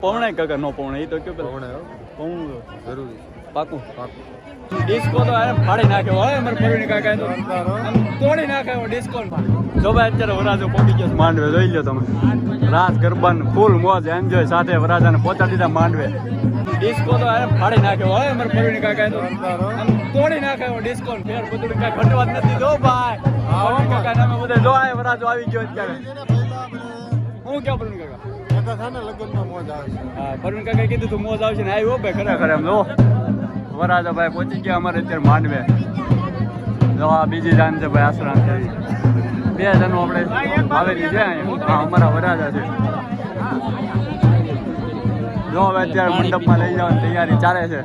પૌણે કાકા નો પૌણે એ તો કે પૌણે જરૂરી પાકું ડિસ્કો તો ફાડી નાખ્યો હોય અમારે પરવીન કાકા તો તોડી નાખ્યો ડિસ્કો જો ભાઈ અત્યારે વરાજો પહોંચી ગયો માંડવે જોઈ લો તમે રાસ ગરબા ફૂલ મોજ એન્જોય સાથે વરાજાને પહોંચાડી દીધા માંડવે ડિસ્કો તો ફાડી નાખ્યો હોય અમારે પરવીન કાકા તો તોડી નાખ્યો ડિસ્કો ફેર બધું કઈ ઘટવા જ નથી જો ભાઈ કાકા તમે બધા જો આ વરાજો આવી ગયો અત્યારે હું ક્યાં પરવીન કાકા પરવીન કાકા કીધું તું મોજ આવશે ને આવ્યો ભાઈ ખરેખર એમ જો વરાજા ભાઈ પહોંચી ગયા અમારે અત્યારે માંડવે જો આ બીજી જાન છે ભાઈ આશ્રમ છે બે જણો આપણે આવેલી છે હા અમારા વરાજા છે જો હવે અત્યારે મંડપમાં લઈ જવાની તૈયારી ચાલે છે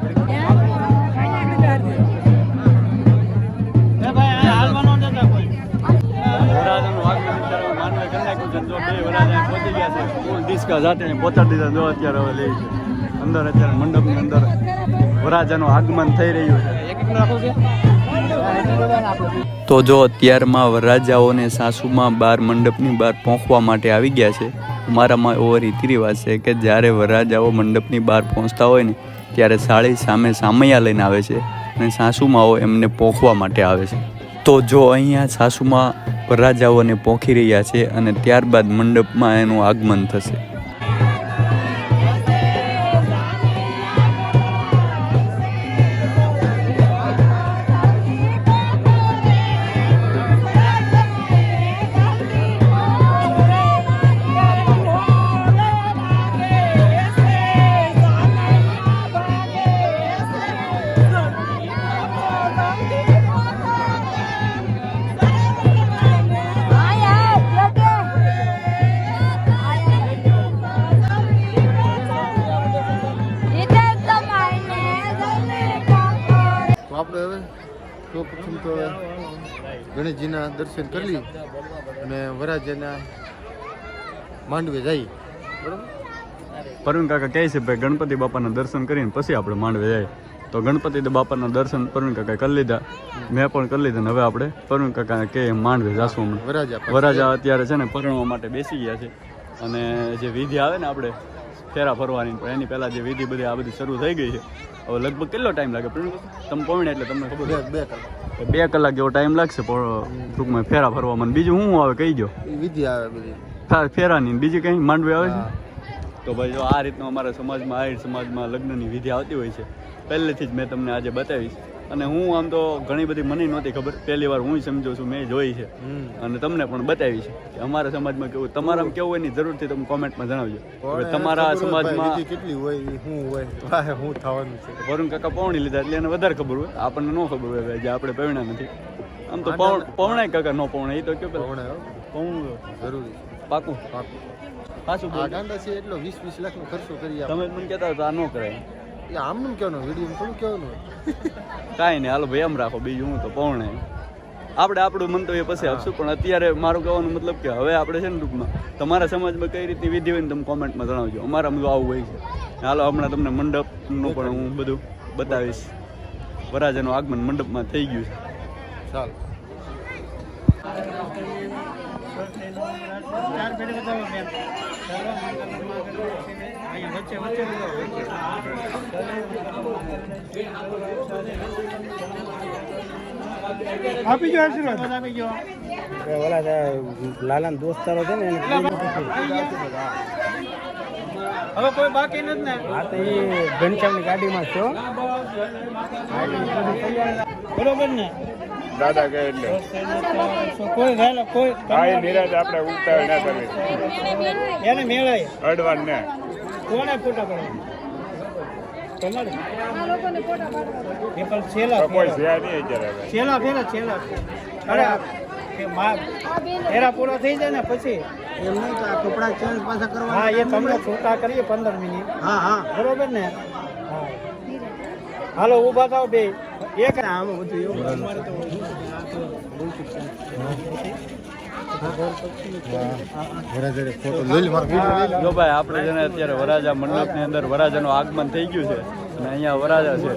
વરાજાનું આગમન માંડવે કરી નાખ્યું છે જો બે વરાજા પહોંચી ગયા છે ફૂલ ડિસ્કા સાથે પહોંચાડી દીધા જો અત્યારે હવે લઈ છે અંદર અત્યારે મંડપની અંદર વરાજાનું આગમન થઈ રહ્યું છે તો જો અત્યારમાં વરરાજાઓને સાસુમાં બાર મંડપની બહાર પહોંચવા માટે આવી ગયા છે અમારામાં એવો રીતિ રિવાજ છે કે જ્યારે વરરાજાઓ મંડપની બહાર પહોંચતા હોય ને ત્યારે સાળી સામે સામૈયા લઈને આવે છે અને સાસુમાઓ એમને પહોંચવા માટે આવે છે તો જો અહીંયા સાસુમાં વરરાજાઓને પહોંચી રહ્યા છે અને ત્યારબાદ મંડપમાં એનું આગમન થશે આપણે હવે તો પ્રથમ તો ગણેશજીના દર્શન કરી અને વરાજાના માંડવે જઈએ બરાબર પરવીન કાકા કહે છે ભાઈ ગણપતિ બાપાના દર્શન કરીને પછી આપણે માંડવે જાય તો ગણપતિ બાપાના દર્શન પરવીન કાકા કરી લીધા મેં પણ કરી લીધા ને હવે આપણે પરવીન કાકા કે માંડવે જાશું હમણાં વરાજા અત્યારે છે ને પરણવા માટે બેસી ગયા છે અને જે વિધિ આવે ને આપણે ફેરા ફરવાની પણ એની પહેલાં જે વિધિ બધી આ બધી શરૂ થઈ ગઈ છે હવે લગભગ કેટલો ટાઈમ લાગે તમે પહોંચે એટલે તમને ખબર 2 કલાક જેવો ટાઈમ લાગશે ટૂંકમાં ફેરા ફરવામાં બીજું શું આવે કહી દો વિધિ આવે બધી ફેરાની બીજી કંઈ માંડવી આવે છે તો ભાઈ જો આ રીતનું અમારા સમાજમાં આહિર સમાજમાં લગ્નની વિધિ આવતી હોય છે પહેલેથી જ મેં તમને આજે બતાવીશ અને હું આમ તો ઘણી બધી મને નહોતી ખબર પહેલી વાર હું સમજો છું મેં જોઈ છે અને તમને પણ બતાવી છે કે અમારા સમાજમાં કેવું તમારામાં કેવું હોય એની જરૂરથી તમે કોમેન્ટમાં જણાવજો હવે તમારા સમાજમાં કેટલી હોય શું હોય શું થવાનું છે વરુણ કાકા પૌણી લીધા એટલે એને વધારે ખબર હોય આપણને ન ખબર હોય જે આપણે પૌણા નથી આમ તો પૌણા કાકા ન પૌણા એ તો કે પૌણ જરૂરી પાકું પાછું ગાંડા છે એટલો 20 લાખનો ખર્ચો કરી તમે મને કહેતા તો આ ન કરાય આમનું કહેવાનું વિડીયો થોડું કહેવાનું કાંઈ નહીં હાલો ભાઈ એમ રાખો બીજું હું તો પૌણે આપણે આપણું મંતવ્ય પછી આપશું પણ અત્યારે મારું કહેવાનું મતલબ કે હવે આપણે છે ને ટૂંકમાં તમારા સમાજમાં કઈ રીતની વિધિ હોય ને તમે કોમેન્ટમાં જણાવજો અમારામાં જો આવું હોય છે હાલો હમણાં તમને મંડપનું પણ હું બધું બતાવીશ વરરાજાનું આગમન મંડપમાં થઈ ગયું છે ચાલ આપી ગયો આશીર્વાદ આપી ગયો ઓલા લાલાના દોસ્તારો છે ને હવે કોઈ બાકી નથી ને હા તો એ ઘનશ્યામની ગાડીમાં છો બરોબર ને દાદા કહે એટલે કોઈ ઘાયલા કોઈ કાંઈ નિરાજ આપણે ઉતાવળ ના કરવી એને મેળાય અડવાન ને કોને ફોટા પાડવા તમારે એ પણ છેલ્લા કોઈ છે નહીં અત્યારે છેલ્લા અરે ફેરા પૂરા થઈ જાય ને પછી એમ નહીં તો કપડા ચેન્જ પાછા કરવા હા એ તમને છૂટા કરીએ 15 મિનિટ હા બરોબર ને હા હાલો ઊભા થાવ બે એક આમ બધું એવું અમારે તો જો ભાઈ આપણે છે ને અત્યારે વરરાજા મંડપની અંદર વરરાજાનું આગમન થઈ ગયું છે અને અહીંયા વરરાજા છે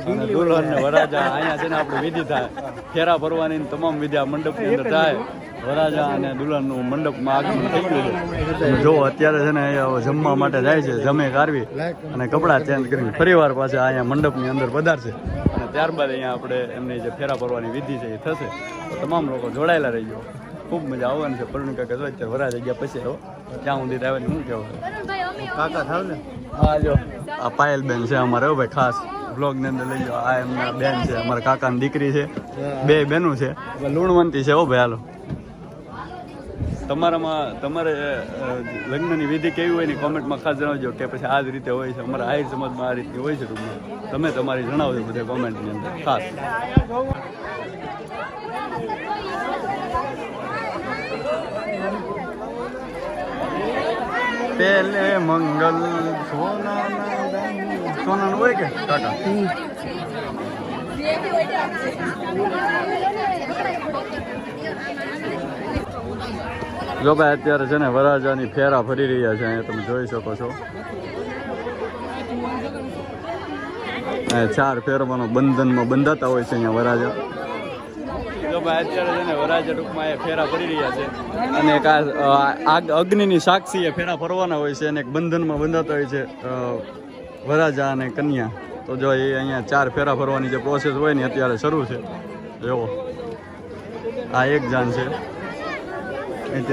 અને દુલ્હન ને વરરાજા અહીંયા છે ને આપણે વિધિ થાય ફેરા ભરવાની તમામ વિધિ આ મંડપની અંદર થાય વરાજા અને દુલ્હનનું મંડપમાં આગમન થઈ ગયું છે. તમે જુઓ અત્યારે છે ને અહીંયા જમવા માટે જાય છે, જમે કારવી અને કપડાં ચેન્જ કરીને ફરીવાર પાછા અહીંયા મંડપની અંદર પધારશે અને ત્યારબાદ અહીંયા આપણે એમની જે ફેરા ફરવાની વિધિ છે એ થશે. તો તમામ લોકો જોડાયેલા રહીજો, ખૂબ મજા આવવાની છે. પરણી કાકા જો અત્યારે વરાજા ગયા પછી હો ક્યાં સુધી આવવાની શું કહેવાય કાકા થાવ ને. હા જો આ પાયલ બેન છે અમારે હો ભાઈ, ખાસ બ્લોગની અંદર લઈ જાઓ. આ એમના બેન છે, અમારા કાકાની દીકરી છે, બે બહેનો છે, લૂણવંતી છે હો ભાઈ. હાલો તમારે લગ્નની વિધિ કેવી હોય ને કોમેન્ટમાં ખાસ જણાવજો કે પછી આ જ રીતે હોય છે. અમારા આહિર સમાજમાં આ રીતે હોય છે ટૂંકમાં. તમે તમારી જણાવજો બધા કોમેન્ટની અંદર ખાસ. પેલે મંગલ સોનાનું હોય કે કાકા જો ભાઈ અત્યારે છે ને વરાજાની ફેરા ફરી રહ્યા છે. અહીંયા તમે જોઈ શકો છો 4 ફેરવાનો બંધનમાં બંધાતા હોય છે અહીંયા વરાજા. જો ભાઈ અત્યારે છે ને વરાજા ટૂંકમાં એ ફેરા ફરી રહ્યા છે અને એક અગ્નિની સાક્ષી એ ફેરા ફરવાના હોય છે અને એક બંધનમાં બંધાતા હોય છે વરાજા અને કન્યા. તો જો એ અહીંયા 4 ફેરા ફરવાની જે પ્રોસેસ હોય ને અત્યારે શરૂ છે. જુઓ આ એક જાન છે,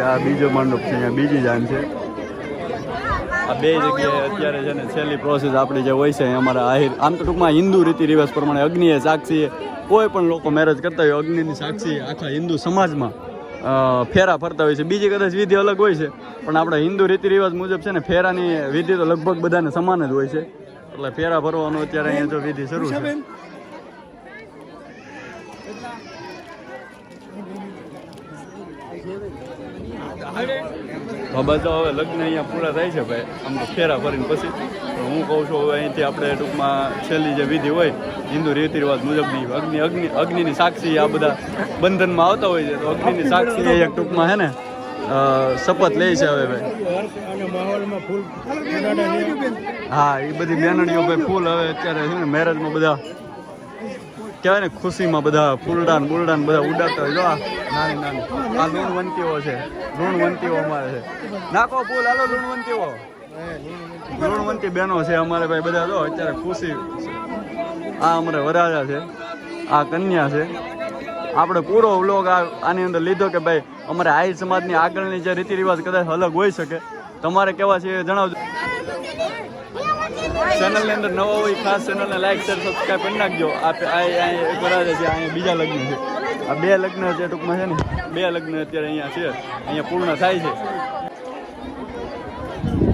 આ બીજો મંડપ છે, અહીંયા બીજી જાન છે. આ બે જગ્યાએ અત્યારે છે ને છેલ્લી પ્રોસેસ આપણી જે હોય છે અમારા આહિર, આમ તો ટૂંકમાં હિન્દુ રીતિ રિવાજ પ્રમાણે અગ્નિએ સાક્ષી કોઈ પણ લોકો મેરેજ કરતા હોય અગ્નિની સાક્ષી આખા હિન્દુ સમાજમાં ફેરા ફરતા હોય છે. બીજી કદાચ વિધિ અલગ હોય છે પણ આપણા હિન્દુ રીતિ રિવાજ મુજબ છે ને ફેરાની વિધિ તો લગભગ બધાને સમાન જ હોય છે. એટલે ફેરા ફરવાનું અત્યારે અહીંયા જો વિધિ શરૂ છે. બાબા તો હવે લગ્ન અહીંયા પૂરા થાય છે ભાઈ, આમ તો ફેરા ફરીને પછી હું કહું છું હવે અહીંથી આપણે ટૂંકમાં છેલ્લી જે વિધિ હોય હિન્દુ રીતિ રિવાજ મુજબની અગ્નિની સાક્ષી આ બધા બંધનમાં આવતા હોય છે. તો અગ્નિની સાક્ષી એક ટૂંકમાં છે ને શપથ લે છે હવે ભાઈ. હા એ બધી બેનડીઓ ભાઈ ફૂલ હવે અત્યારે છે ને મેરેજમાં બધા કહેવાય ને ખુશીમાં બધા ફૂલડાન બુલડાન બધા ઉડાડતા હોય. જો આ નાની આ લૂણવંતીઓ છે, લૂણવંતીઓ અમારે છે. નાખો ફૂલ હાલો લૂણવંતીઓ, લૂણવંતી બહેનો છે અમારે ભાઈ બધા. જો અત્યારે ખુશી. આ અમારે વરાજા છે, આ કન્યા છે. આપણે પૂરો વ્લોગ આની અંદર લીધો કે ભાઈ અમારે આહિર સમાજની આગળની જે રીતિ રિવાજ કદાચ અલગ હોઈ શકે. તમારે કેવા છે એ જણાવજો. ચેનલની અંદર નવા હોય ખાસ ચેનલને લાઈક શેર સબસ્ક્રાઈબ કરી નાખજો. એક વરાજા છે, અહીંયા બીજા લગ્ન છે. આ 2 લગ્ન છે ટૂંકમાં છે ને 2 લગ્ન અત્યારે અહીંયા છે, અહીંયા પૂર્ણ થાય છે.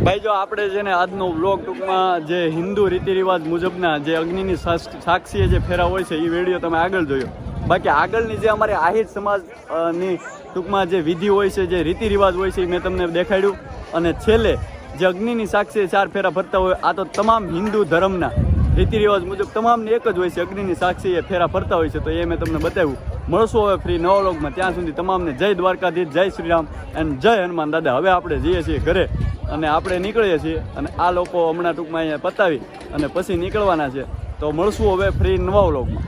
ભાઈ જો આપણે છે ને આજનો વ્લોગ ટૂંકમાં જે હિન્દુ રીતિ રિવાજ મુજબના જે અગ્નિની સાક્ષીએ જે ફેરા હોય છે એ વિડીયો તમે આગળ જોયો. બાકી આગળની જે અમારે આહિર સમાજની ટૂંકમાં જે વિધિ હોય છે, જે રીતિ રિવાજ હોય છે એ મેં તમને દેખાડ્યું. અને છેલ્લે જે અગ્નિની સાક્ષીએ 4 ફેરા ફરતા હોય આ તો તમામ હિન્દુ ધર્મના રીતિ રિવાજ મુજબ તમામને એક જ હોય છે, અગ્નિની સાક્ષીએ ફેરા ફરતા હોય છે. તો એ મેં તમને બતાવ્યું. મળશું હવે ફ્રી નવા વ્લોગમાં. ત્યાં સુધી તમામને જય દ્વારકાધીશ, જય શ્રીરામ એન્ડ જય હનુમાન દાદા. હવે આપણે જઈએ છીએ ઘરે અને આપણે નીકળીએ છીએ અને આ લોકો હમણાં ટૂંકમાં અહીંયા પતાવી અને પછી નીકળવાના છે. તો મળશું હવે ફ્રી નવા વ્લોગમાં.